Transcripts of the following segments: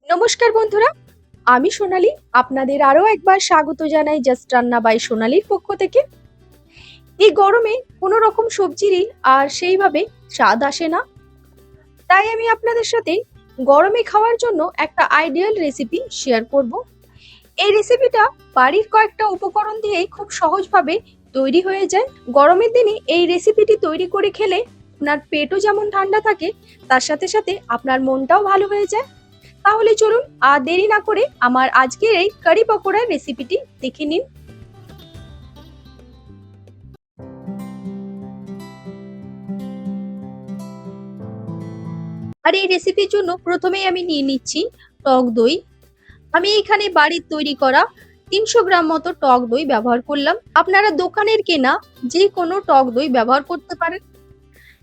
নমস্কার বন্ধুরা, আমি সোনালী। আপনাদের আরো একবার স্বাগত জানাই জাস্ট রান্না বাই সোনালীর পক্ষ থেকে। এই গরমে কোনো রকম সবজিরই আর সেইভাবে স্বাদ আসে না, তাই আমি আপনাদের সাথে গরমে খাওয়ার জন্য একটা আইডিয়াল রেসিপি শেয়ার করব। এই রেসিপিটা বাড়ির কয়েকটা উপকরণ দিয়েই খুব সহজভাবে তৈরি হয়ে যায়। গরমের দিনে এই রেসিপিটি তৈরি করে খেলে আপনার পেটও যেমন ঠান্ডা থাকে, তার সাথে সাথে আপনার মনটাও ভালো হয়ে যায়। তাহলে চলুন আর দেরি না করে আমার আজকের এই কারি পকোড়ার রেসিপিটি দেখে নিন। আর এই রেসিপির জন্য প্রথমেই আমি নিয়ে নিচ্ছি টক দই। আমি এখানে বাড়ির তৈরি করা 300 গ্রাম মতো টক দই ব্যবহার করলাম। আপনারা দোকানের কেনা যে কোনো টক দই ব্যবহার করতে পারেন।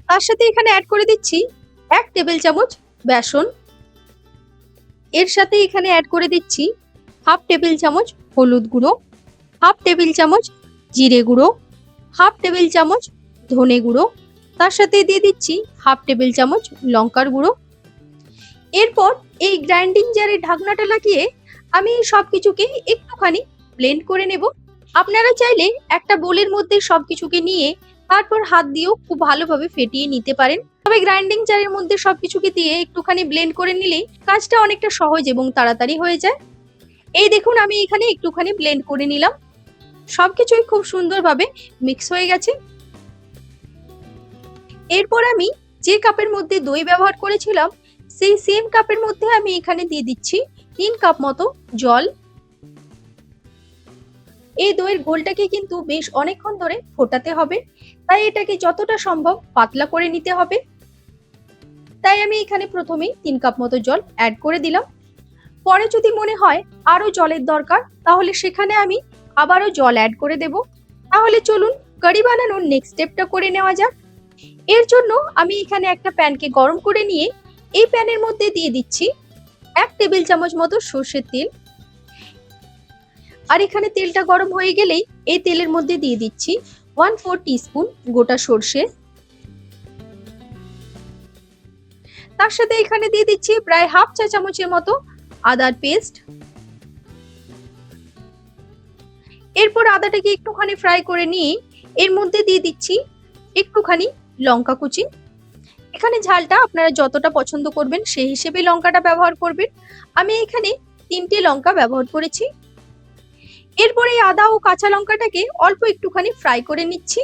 তার সাথে এখানে অ্যাড করে দিচ্ছি 1 টেবিল চামচ বেসন। এর সাথে এখানে অ্যাড করে দিচ্ছি হাফ টেবিল চামচ হলুদ গুঁড়ো, হাফ টেবিল চামচ জিরে গুঁড়ো, হাফ টেবিল চামচ ধনে গুঁড়ো, তার সাথে দিয়ে দিচ্ছি হাফ টেবিল চামচ লঙ্কার গুঁড়ো। এরপর এই গ্রাইন্ডিং জারের ঢাকনাটা লাগিয়ে আমি সবকিছুকে একটুখানি ব্লেন্ড করে নেব। আপনারা চাইলে একটা বোলের মধ্যে সবকিছুকে নিয়ে তারপর হাত দিয়েও খুব ভালোভাবে ফেটিয়ে নিতে পারেন, তবে গ্রাইন্ডিং জারের মধ্যে সবকিছুকে দিয়ে একটুখানি ব্লেন্ড করে নিলেই কাজটা অনেকটা সহজ এবং তাড়াতাড়ি হয়ে যায়। এই দেখুন আমি এখানে একটুখানি ব্লেন্ড করে নিলাম, সবকিছুই খুব সুন্দরভাবে মিক্স হয়ে গেছে। এরপর আমি যে কাপের মধ্যে দই ব্যবহার করেছিলাম সেই সেম কাপের মধ্যে আমি এখানে দিয়ে দিচ্ছি 3 কাপ মতো জল। এই দইয়ের ঘোলটাকে কিন্তু বেশ অনেকক্ষণ ধরে ফোটাতে হবে, তাই এটাকে যতটা সম্ভব পাতলা করে নিতে হবে। তাই আমি এখানে প্রথমেই 3 কাপ মতো জল অ্যাড করে দিলাম। পরে যদি মনে হয় আরো জলের দরকার তাহলে সেখানে আমি আবারও জল অ্যাড করে দেব। তাহলে চলুন কারি বানানোর নেক্সট স্টেপটা করে নেওয়া যাক। এর জন্য আমি এখানে একটা প্যানকে গরম করে নিয়ে এই প্যানের মধ্যে দিয়ে দিচ্ছি 1 টেবিল চামচ মতো সর্ষের তেল। আর এখানে তেলটা গরম হয়ে গেলেই এই তেলের মধ্যে দিয়ে দিচ্ছি 1/4 টিস্পুন গোটা সর্ষে। তার সাথে এখানে দিয়ে দিচ্ছি প্রায় হাফ চা চামচের মতো আদার পেস্ট। এরপর আদাটাকে একটুখানি ফ্রাই করে নিয়ে এর মধ্যে দিয়ে দিচ্ছি একটুখানি লঙ্কা কুচি। এখানে ঝালটা আপনারা যতটা পছন্দ করবেন সেই হিসেবে লঙ্কাটা ব্যবহার করবেন। আমি এখানে 3টে লঙ্কা ব্যবহার করেছি। এরপরে আদা ও কাঁচা লঙ্কাটাকে অল্প একটুখানি ফ্রাই করে নিচ্ছি।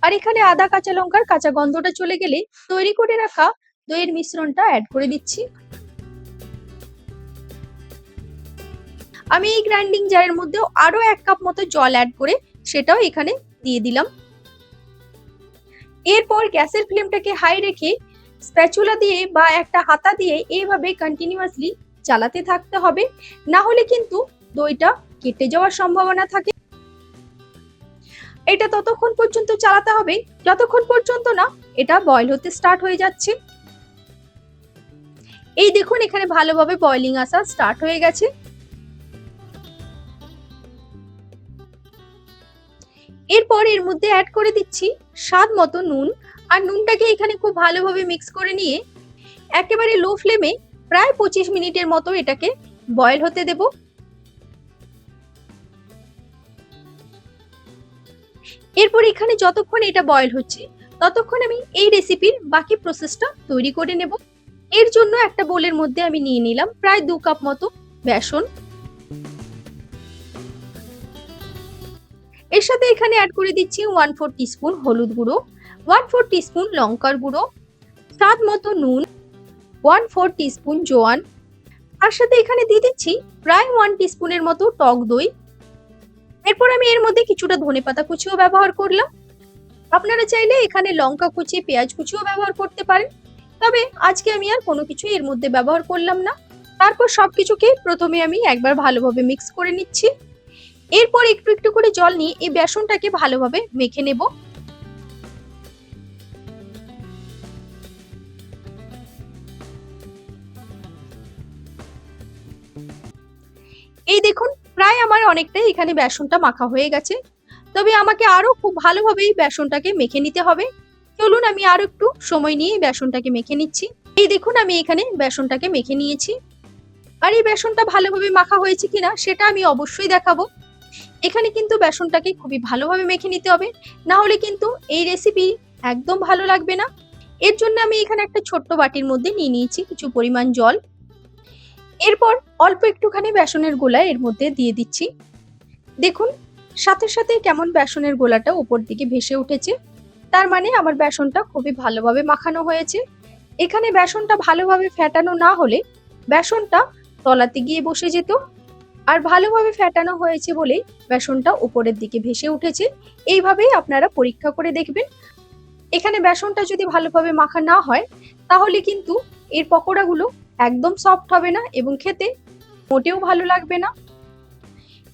আর এখানে আদা কাঁচা লঙ্কার কাঁচা গন্ধটা চলে গেলে তৈরি করে রাখা দইয়ের মিশ্রণটা অ্যাড করে দিচ্ছি। আমি এই গ্রাইন্ডিং জারের মধ্যে আরো 1 কাপ মতো জল অ্যাড করে সেটাও এখানে দিয়ে দিলাম। এরপর গ্যাসের ফ্লেমটাকে হাই রেখে স্প্যাচুলা দিয়ে বা একটা হাতা দিয়ে এইভাবে কন্টিনিউয়াসলি চালাতে থাকতে হবে, না হলে কিন্তু দইটা কেটে যাওয়ার সম্ভাবনা থাকে। এটা ততক্ষণ পর্যন্ত চালাতে হবে যতক্ষণ পর্যন্ত না এটা বয়েল হতে স্টার্ট হয়ে যাচ্ছে। এই দেখুন এখানে ভালোভাবে বয়েলিং আসা স্টার্ট হয়ে গেছে। এরপর এর মধ্যে অ্যাড করে দিচ্ছি স্বাদ মতো নুন। আর নুনটাকে এখানে খুব ভালোভাবে মিক্স করে নিয়ে একেবারে লো ফ্লেমে প্রায় 25 মিনিটের মতো এটাকে বয়েল হতে দেব। এরপর এখানে যতক্ষণ এটা বয়েল হচ্ছে ততক্ষণ আমি এই রেসিপির বাকি প্রসেসটা তৈরি করে নেব। এর জন্য একটা বোলের মধ্যে আমি নিয়ে নিলাম প্রায় 2 কাপ মতো বেসন। এর সাথে এখানে অ্যাড করে দিচ্ছি 1/4 টিস্পুন হলুদ গুঁড়ো, 1/4 টিস্পুন লঙ্কার গুঁড়ো, স্বাদ মতো নুন, 1/4 টিস্পুন জোয়ান। তার সাথে এখানে দিয়ে দিচ্ছি প্রায় 1 টিস্পুনের মতো টক দই। এরপর আমি এর মধ্যে কিছুটা ধনেপাতা কুচিও ব্যবহার করলাম। আপনারা চাইলে এখানে লঙ্কা কুচি, পেঁয়াজ কুচিও ব্যবহার করতে পারেন, তবে আজকে আমি আর কোনো কিছু এর মধ্যে ব্যবহার করলাম না। তারপর সবকিছুকে প্রথমে আমি একবার ভালোভাবে মিক্স করে নিচ্ছি। এরপর একটু একটু করে জল নিয়ে এই বেসনটাকে ভালোভাবে মেখে নেব। এই দেখুন প্রায় আমার অনেকটাই এখানে বেসনটা মাখা হয়ে গেছে, তবে আমাকে আরো খুব ভালোভাবে এই বেসনটাকে মেখে নিতে হবে। চলুন আমি আরো একটু সময় নিয়ে বেসনটাকে মেখে নিচ্ছি। এই দেখুন আমি এখানে বেসনটাকে মেখে নিয়েছি। আর এই বেসনটা ভালোভাবে মাখা হয়েছে কিনা সেটা আমি অবশ্যই দেখাবো। এখানে কিন্তু বেসনটাকে খুবই ভালোভাবে মেখে নিতে হবে, না হলে কিন্তু এই রেসিপি একদম ভালো লাগবে না। এর জন্য আমি এখানে একটা ছোট্ট বাটির মধ্যে নিয়ে নিয়েছি কিছু পরিমাণ জল। এরপর অল্প একটুখানি বেসনের গোলা এর মধ্যে দিয়ে দিচ্ছি। দেখুন সাথে সাথে কেমন বেসনের গোলাটা উপর দিকে ভেসে উঠেছে, তার মানে আমার বেসনটা খুবই ভালোভাবে মাখানো হয়েছে। এখানে বেসনটা ভালোভাবে ফেটানো না হলে বেসনটা তলাতে গিয়ে বসে যেত, আর ভালোভাবে ফেটানো হয়েছে বলেই বেসনটা উপরের দিকে ভেসে উঠেছে। এইভাবেই আপনারা পরীক্ষা করে দেখবেন। এখানে বেসনটা যদি ভালোভাবে মাখা না হয় তাহলে কিন্তু এর পকোড়াগুলো একদম সফট হবে না এবং খেতে মোটেও ভালো লাগবে না।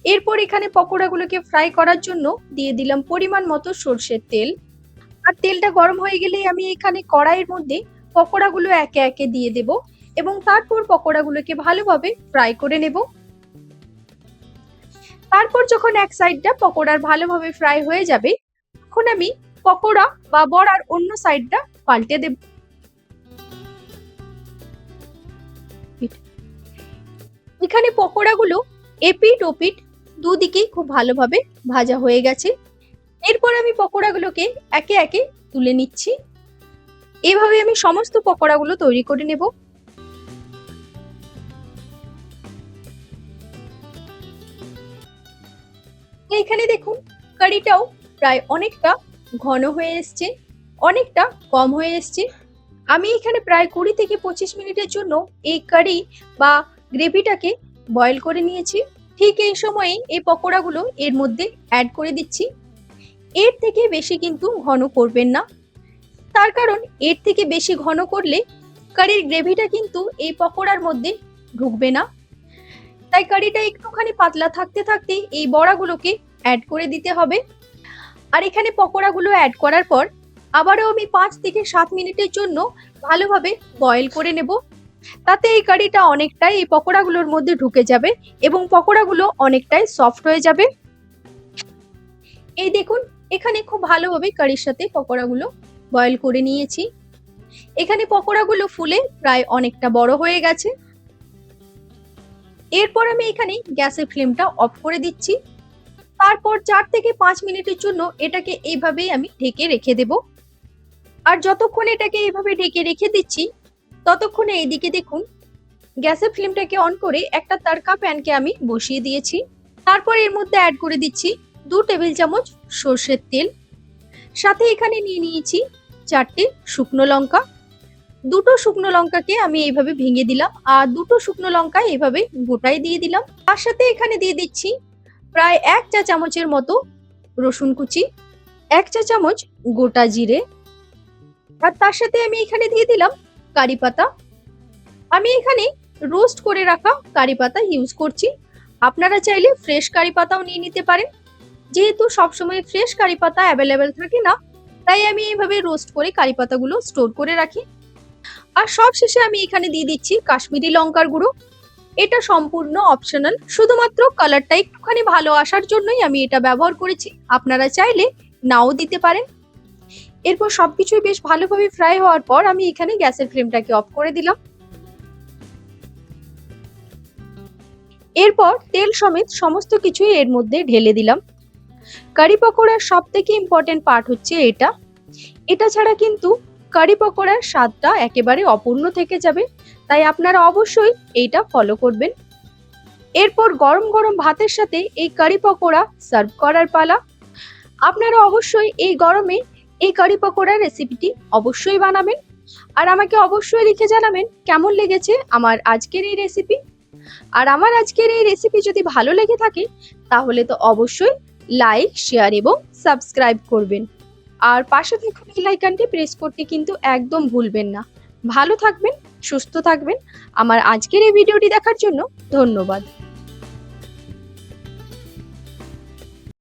এরপর এখানে পকোড়াগুলোকে ফ্রাই করার জন্য দিয়ে দিলাম পরিমাণ মতো সরষের তেল। আর তেলটা গরম হয়ে গেলেই আমি এখানে কড়াইয়ের মধ্যে পকোড়াগুলো একে একে দিয়ে দেব এবং তারপর পকোড়াগুলোকে ভালোভাবে ফ্রাই করে নেব। তারপর যখন এক সাইডটা পকোড়ার ভালোভাবে ফ্রাই হয়ে যাবে তখন আমি পকোড়া বা বড়ার অন্য সাইডটা পাল্টে দেব। এখানে পকোড়াগুলো এপিট ওপিট দুদিকেই খুব ভালোভাবে ভাজা হয়ে গেছে। এরপর আমি পকোড়াগুলোকে একে একে তুলে নিচ্ছি। এভাবে আমি সমস্ত পকোড়াগুলো তৈরি করে নেব। এখানে দেখুন কারিটাও প্রায় অনেকটা ঘন হয়ে এসছে, অনেকটা কম হয়ে এসছে। আমি এখানে প্রায় 20 থেকে 25 মিনিটের জন্য এই কারি বা গ্রেভিটাকে বয়েল করে নিয়েছি। ঠিক এই সময়ে এই পকোড়াগুলো এর মধ্যে অ্যাড করে দিচ্ছি। এর থেকে বেশি কিন্তু ঘন করবেন না, তার কারণ এর থেকে বেশি ঘন করলে কারির গ্রেভিটা কিন্তু এই পকোড়ার মধ্যে ঢুকবে না। তাই কারিটা একটুখানি পাতলা থাকতে থাকতে এই বড়াগুলোকে অ্যাড করে দিতে হবে। আর এখানে পকোড়াগুলো অ্যাড করার পর আবারও আমি 5 থেকে 7 মিনিটের জন্য ভালোভাবে বয়েল করে নেব। তাতে এই কারিটা অনেকটাই এই পকোড়াগুলোর মধ্যে ঢুকে যাবে এবং পকোড়াগুলো অনেকটাই সফট হয়ে যাবে। এই দেখুন এখানে খুব ভালোভাবে কারির সাথে পকোড়াগুলো বয়েল করে নিয়েছি। এখানে পকোড়াগুলো ফুলে প্রায় অনেকটা বড় হয়ে গেছে। এরপর আমি এখানে গ্যাসের ফ্লেমটা অফ করে দিচ্ছি। তারপর 4 থেকে 5 মিনিটের জন্য এটাকে এইভাবেই আমি ঢেকে রেখে দেব। আর যতক্ষণ এটাকে এইভাবে ঢেকে রেখে দিচ্ছি ততক্ষণে এইদিকে দেখুন গ্যাসের ফ্লেমটাকে অন করে একটা তড়কা প্যানকে আমি বসিয়ে দিয়েছি। তারপর এর মধ্যে অ্যাড করে দিচ্ছি 2 টেবিল চামচ সরষের তেল। সাথে এখানে নিয়ে নিয়েছি 4টে শুকনো লঙ্কা। 2টো শুকনো লঙ্কাকে আমি এইভাবে ভেঙে দিলাম আর 2টো শুকনো লঙ্কা এইভাবে গোটাই দিয়ে দিলাম। তার সাথে এখানে দিয়ে দিচ্ছি প্রায় 1 চা চামচের মতো রসুন কুচি, 1 চা চামচ গোটা জিরে, আর তার সাথে আমি এখানে দিয়ে দিলাম কারি পাতা। আমি এখানে রোস্ট করে রাখা কারি পাতা ইউজ করছি। আপনারা চাইলে ফ্রেশ কারি পাতাও নিয়ে নিতে পারেন। যেহেতু সবসময় ফ্রেশ কারি পাতা অ্যাভেলেবেল থাকে না, তাই আমি এইভাবে রোস্ট করে কারি পাতাগুলো স্টোর করে রাখি। আর সব শেষে আমি এখানে দিয়ে দিচ্ছি কাশ্মীরি লঙ্কার গুঁড়ো। এটা সম্পূর্ণ অপশনাল, শুধুমাত্র কালারটা একটুখানি ভালো আসার জন্যই আমি এটা ব্যবহার করেছি। আপনারা চাইলে নাও দিতে পারেন। এরপর সবকিছুই বেশ ভালোভাবে ফ্রাই হওয়ার পর আমি এখানে গ্যাসের ফ্লেমটাকে অফ করে দিলাম। এরপর তেল সমেত সমস্ত কিছুই এর মধ্যে ঢেলে দিলাম। কারি পকোড়ার সব থেকে ইম্পর্টেন্ট পার্ট হচ্ছে এটা ছাড়া কিন্তু কারি পকোড়ার স্বাদটা একেবারে অপূর্ণ থেকে যাবে, তাই আপনারা অবশ্যই এইটা ফলো করবেন। এরপর গরম গরম ভাতের সাথে এই কারি পকোড়া সার্ভ করার পালা। আপনারা অবশ্যই এই গরমে এই কারি পকোড়ার রেসিপিটি অবশ্যই বানাবেন আর আমাকে অবশ্যই লিখে জানাবেন কেমন লেগেছে আমার আজকের এই রেসিপি। আর আমার আজকের এই রেসিপি যদি ভালো লেগে থাকে তাহলে তো অবশ্যই লাইক, শেয়ার এবং সাবস্ক্রাইব করবেন। আর পাশে থাকা বেল আইকনটি প্রেস করতে কিন্তু একদম ভুলবেন না। ভালো থাকবেন, সুস্থ থাকবেন। আমার আজকের এই ভিডিওটি দেখার জন্য ধন্যবাদ।